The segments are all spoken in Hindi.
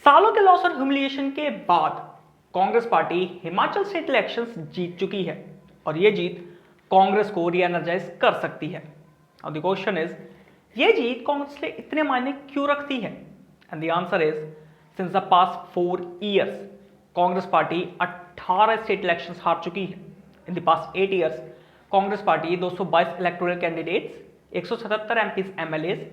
सालों के लॉस और ह्यूमिलिएशन के बाद Congress party Himachal state elections जीत चुकी है और ये जीत कांग्रेस को रीएनर्जाइज कर सकती है। और द क्वेश्चन इज, ये जीत कांग्रेस के लिए इतने मायने क्यों रखती है? And the answer is, since the past 4 years Congress party 18 state elections हार चुकी है। In the past 8 years Congress party 222 electoral candidates, 177 MPs MLAs,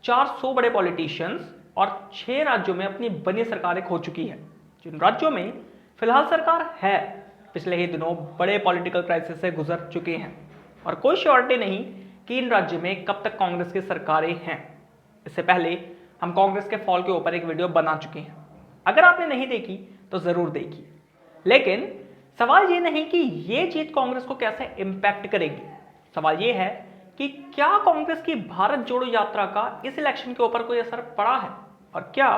400 बड़े पॉलिटिशियंस और 6 राज्यों में अपनी बनी सरकारें खो चुकी है। जिन राज्यों में फिलहाल सरकार है, पिछले ही दिनों बड़े पॉलिटिकल क्राइसिस से गुजर चुके हैं और कोई श्योरिटी नहीं कि इन राज्यों में कब तक कांग्रेस की सरकारें हैं। इससे पहले हम कांग्रेस के फॉल के ऊपर एक वीडियो बना चुके हैं, अगर आपने नहीं देखी तो जरूर देखिए। लेकिन सवाल ये नहीं कि ये जीत कांग्रेस को कैसे इंपैक्ट करेगी, सवाल ये है कि क्या कांग्रेस की भारत जोड़ो यात्रा का इस इलेक्शन के ऊपर कोई असर पड़ा है और क्या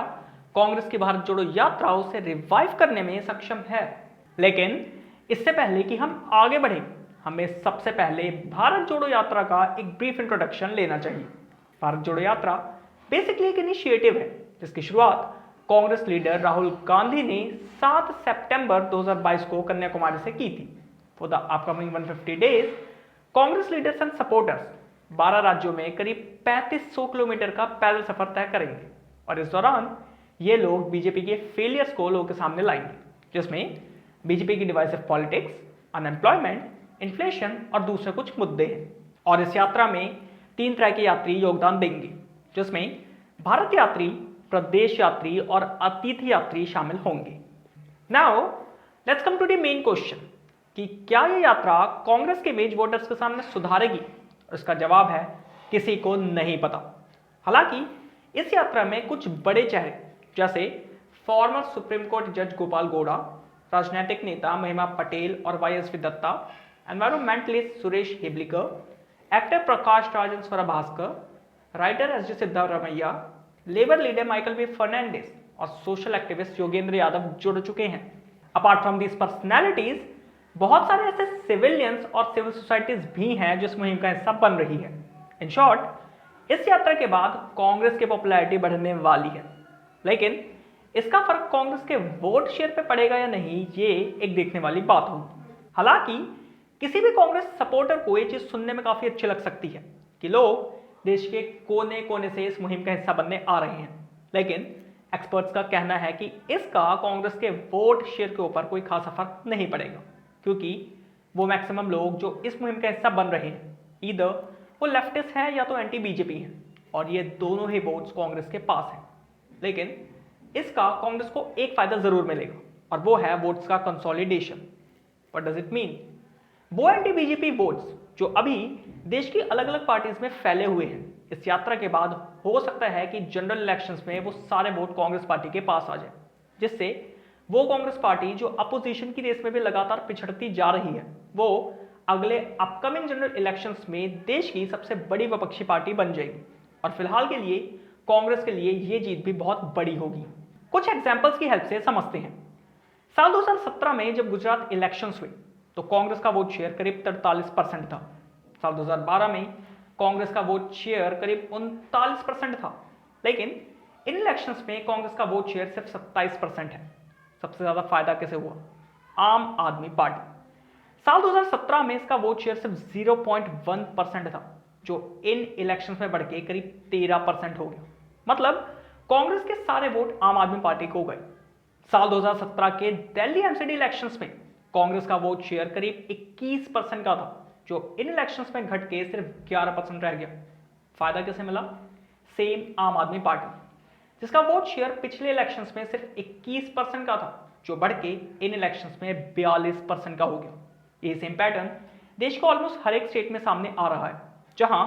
कांग्रेस की भारत जोड़ो यात्रा उसे रिवाइव करने में सक्षम है। लेकिन इससे पहले कि हम आगे बढ़े, हमें सबसे पहले भारत जोड़ो यात्रा का एक ब्रीफ इंट्रोडक्शन लेना चाहिए। भारत जोड़ो यात्रा बेसिकली एक इनिशिएटिव है जिसकी शुरुआत कांग्रेस लीडर राहुल गांधी ने 7 सितंबर 2022 को कन्याकुमारी से की थी। For the upcoming 150 days Congress leaders and supporters 12 राज्यों में करीब 3500 किलोमीटर का पैदल सफर तय करेंगे और इस दौरान ये लोग बीजेपी के फेलियर्स को लोगों के सामने लाएंगे, जिसमें बीजेपी की डिवाइसिव पॉलिटिक्स, अनएम्प्लॉयमेंट, इन्फ्लेशन और दूसरे कुछ मुद्दे हैं। और इस यात्रा में 3 तरह के यात्री योगदान देंगे, जिसमें भारत यात्री, प्रदेश यात्री और अतिथि यात्री शामिल होंगे। Now let's come to the main question कि क्या ये यात्रा कांग्रेस के इमेज वोटर्स के सामने सुधारेगी? और इसका जवाब है किसी को नहीं पता। हालांकि इस यात्रा में कुछ बड़े चेहरे जैसे फॉर्मर सुप्रीम कोर्ट जज गोपाल गोड़ा, राजनीतिक नेता महिमा पटेल और YSV Datta, environmentalist Suresh Hebalikar, actor Prakash Raj and Swara Bhaskar, writer S G Siddaramaiah, labour leader Michael B Fernandes और सोशल एक्टिविस्ट योगेंद्र यादव जुड़ चुके हैं। अपार्ट फ्रॉम दीज पर्सनैलिटीज, बहुत सारे ऐसे सिविलियंस और सिविल सोसाइटीज भी हैं जो इस मुहिम का हिस्सा बन रही है। इन शॉर्ट, इस यात्रा के बाद कांग्रेस की पॉपुलैरिटी बढ़ने वाली है, लेकिन इसका फर्क कांग्रेस के वोट शेयर पे पड़ेगा या नहीं, ये एक देखने वाली बात होगी। हालांकि किसी भी कांग्रेस सपोर्टर को ये चीज सुनने में काफी अच्छी लग सकती है कि लोग देश के कोने कोने से इस मुहिम का हिस्सा बनने आ रहे हैं, लेकिन एक्सपर्ट्स का कहना है कि इसका कांग्रेस के वोट शेयर के ऊपर कोई खासा फर्क नहीं पड़ेगा, क्योंकि वो मैक्सिमम लोग जो इस मुहिम का हिस्सा बन रहे हैं ईदर वो लेफ्टिस्ट हैं या तो एंटी बीजेपी हैं, और ये दोनों ही वोट्स कांग्रेस के पास हैं। लेकिन इसका कांग्रेस को एक फायदा जरूर मिलेगा और वो है वोट्स का consolidation. What does it mean? वो एंटी बीजेपी वोट्स जो अभी देश की अलग अलग पार्टीज में फैले हुए हैं, इस यात्रा के बाद हो सकता है कि जनरल इलेक्शंस में वो सारे वोट कांग्रेस पार्टी के पास आ जाए, जिससे वो कांग्रेस पार्टी जो अपोजिशन की रेस में भी लगातार पिछड़ती जा रही है, वो अगले अपकमिंग जनरल इलेक्शंस में देश की सबसे बड़ी विपक्षी पार्टी बन जाएगी। और फिलहाल के लिए कांग्रेस के लिए ये जीत भी बहुत बड़ी होगी। कुछ एग्जांपल्स की हेल्प से समझते हैं। साल 2017 में जब गुजरात इलेक्शंस हुए तो कांग्रेस का वोट शेयर करीब 43% था। साल 2012 में कांग्रेस का वोट शेयर करीब 39% था, लेकिन इन इलेक्शंस में कांग्रेस का वोट शेयर सिर्फ 27% है। सबसे ज्यादा फायदा किसे हुआ? आम आदमी पार्टी। साल 2017 में इसका वोट शेयर सिर्फ 0.1% था, जो इन इलेक्शंस में बढ़ के करीब 13% हो गया। मतलब कांग्रेस के सारे वोट आम आदमी पार्टी को गए। साल 2017 के दिल्ली एमसीडी इलेक्शंस में कांग्रेस का वोट शेयर करीब 21% का था, जो इन इलेक्शंस में घट के सिर्फ 11% रह गया। फायदा किसे मिला? सेम आम आदमी पार्टी, जिसका वोट शेयर पिछले इलेक्शंस में सिर्फ 21% का था, जो बढ़ के इन इलेक्शंस में 42% का हो गया। ये सेम पैटर्न देश को ऑलमोस्ट हर एक स्टेट में सामने आ रहा है, जहां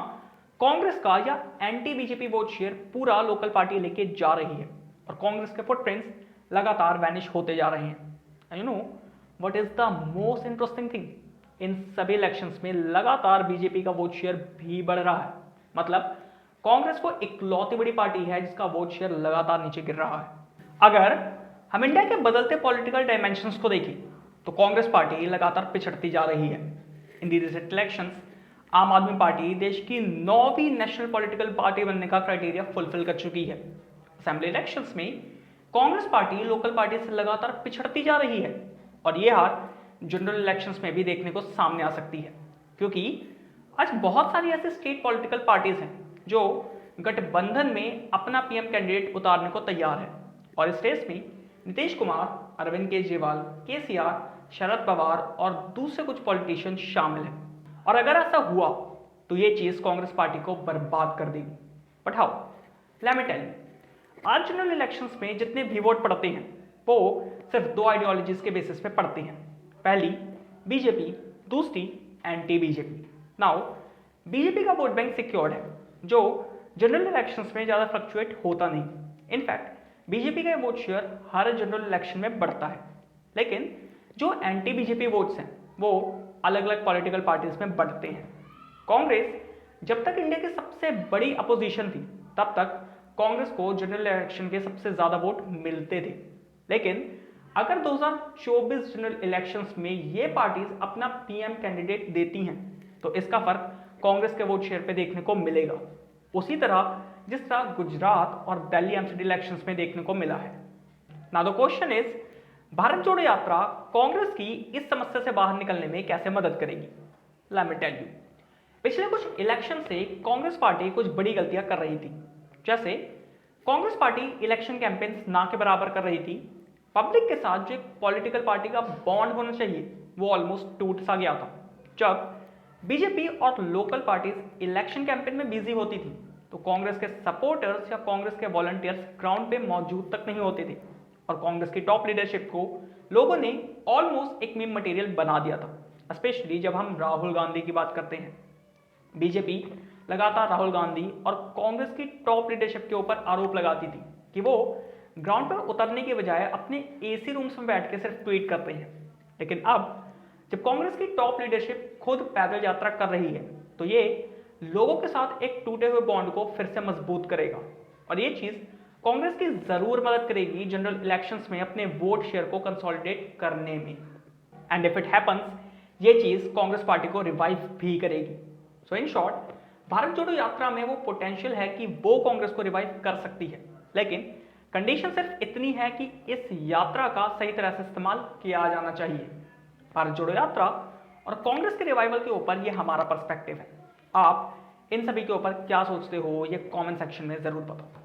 कांग्रेस का या एंटी बीजेपी वोट शेयर पूरा लोकल पार्टी लेके जा रही है और कांग्रेस के फुटप्रिंट्स लगातार वैनिश होते जा रहे हैं। You know what is the most interesting thing? इन सभी इलेक्शंस में लगातार बीजेपी का वोट शेयर भी बढ़ रहा है। मतलब कांग्रेस को इकलौती बड़ी पार्टी है जिसका वोट शेयर लगातार नीचे गिर रहा है। अगर हम इंडिया के बदलते पॉलिटिकल डायमेंशंस को देखें तो कांग्रेस पार्टी लगातार पिछड़ती जा रही है। इन दी रिसेंट इलेक्शंस आम आदमी पार्टी देश की 9वीं नेशनल पॉलिटिकल पार्टी बनने का क्राइटेरिया फुलफिल कर चुकी है। असेंबली इलेक्शंस में कांग्रेस पार्टी लोकल पार्टी से लगातार पिछड़ती जा रही है और ये हार जनरल इलेक्शंस में भी देखने को सामने आ सकती है, क्योंकि आज बहुत सारी ऐसी स्टेट पॉलिटिकल पार्टीज हैं जो गठबंधन में अपना पीएम कैंडिडेट उतारने को तैयार है और इस रेस में नीतीश कुमार, अरविंद केजरीवाल, केसीआर, शरद पवार और दूसरे कुछ पॉलिटिशियन शामिल हैं। और अगर ऐसा हुआ तो ये चीज कांग्रेस पार्टी को बर्बाद कर देगी। But how? Let me tell you, आज जनरल इलेक्शंस में जितने भी वोट पड़ते हैं वो सिर्फ दो आइडियोलॉजीज के बेसिस पे पड़ते हैं। पहली बीजेपी, दूसरी एंटी बीजेपी। नाउ बीजेपी का वोट बैंक सिक्योर्ड है जो जनरल इलेक्शंस में ज्यादा फ्लक्चुएट होता नहीं। इनफैक्ट बीजेपी का वोट शेयर हर जनरल इलेक्शन में बढ़ता है, लेकिन जो एंटी बीजेपी वोट्स हैं वो अलग अलग पॉलिटिकल पार्टीज में बढ़ते हैं। कांग्रेस जब तक इंडिया की सबसे बड़ी अपोजिशन थी तब तक कांग्रेस को जनरल इलेक्शन के सबसे ज्यादा वोट मिलते थे, लेकिन अगर 2024 जनरल इलेक्शंस में ये पार्टीज अपना पीएम कैंडिडेट देती हैं तो इसका फर्क कांग्रेस के वोट शेयर पे देखने को मिलेगा, उसी तरह जिस तरह गुजरात और दिल्ली एमसीडी इलेक्शंस में देखने को मिला है। Now the question is, Bharat जोड़ो यात्रा कांग्रेस की इस समस्या से बाहर निकलने में कैसे मदद करेगी? लेट मी टेल यू, पिछले कुछ इलेक्शन से कांग्रेस पार्टी कुछ बड़ी गलतियां कर रही थी। जैसे कांग्रेस पार्टी इलेक्शन कैंपेन्स ना के बराबर कर रही थी, पब्लिक के साथ जो एक पॉलिटिकल पार्टी का बॉन्ड होना चाहिए वो ऑलमोस्ट टूट सा गया था। जब बीजेपी और लोकल पार्टीज इलेक्शन कैंपेन में बिजी होती थी तो कांग्रेस के सपोर्टर्स या कांग्रेस के वॉलंटियर्स ग्राउंड पे मौजूद तक नहीं होते थे और कांग्रेस की टॉप लीडरशिप को लोगों ने ऑलमोस्ट एक मीम मटेरियल बना दिया था। स्पेशली जब हम राहुल गांधी की बात करते हैं, बीजेपी लगातार राहुल गांधी और कांग्रेस की टॉप लीडरशिप के ऊपर आरोप लगाती थी कि वो ग्राउंड पर उतरने के बजाय अपने एसी रूम्स में बैठ के सिर्फ ट्वीट करते हैं। लेकिन अब जब कांग्रेस की टॉप लीडरशिप खुद पैदल यात्रा कर रही है तो ये लोगों के साथ एक टूटे हुए बॉन्ड को फिर से मजबूत करेगा और ये चीज कांग्रेस की जरूर मदद करेगी जनरल इलेक्शंस में अपने वोट शेयर को कंसोलिडेट करने में। एंड इफ इट हैपन्स, ये चीज कांग्रेस पार्टी को रिवाइव भी करेगी। सो इन शॉर्ट, भारत जोड़ो यात्रा में वो पोटेंशियल है कि वो कांग्रेस को रिवाइव कर सकती है, लेकिन कंडीशन सिर्फ इतनी है कि इस यात्रा का सही तरह से इस्तेमाल किया जाना चाहिए। भारत जोड़ो यात्रा और कांग्रेस के रिवाइवल के ऊपर ये हमारा पर्सपेक्टिव है। आप इन सभी के ऊपर क्या सोचते हो ये कमेंट सेक्शन में जरूर बताओ।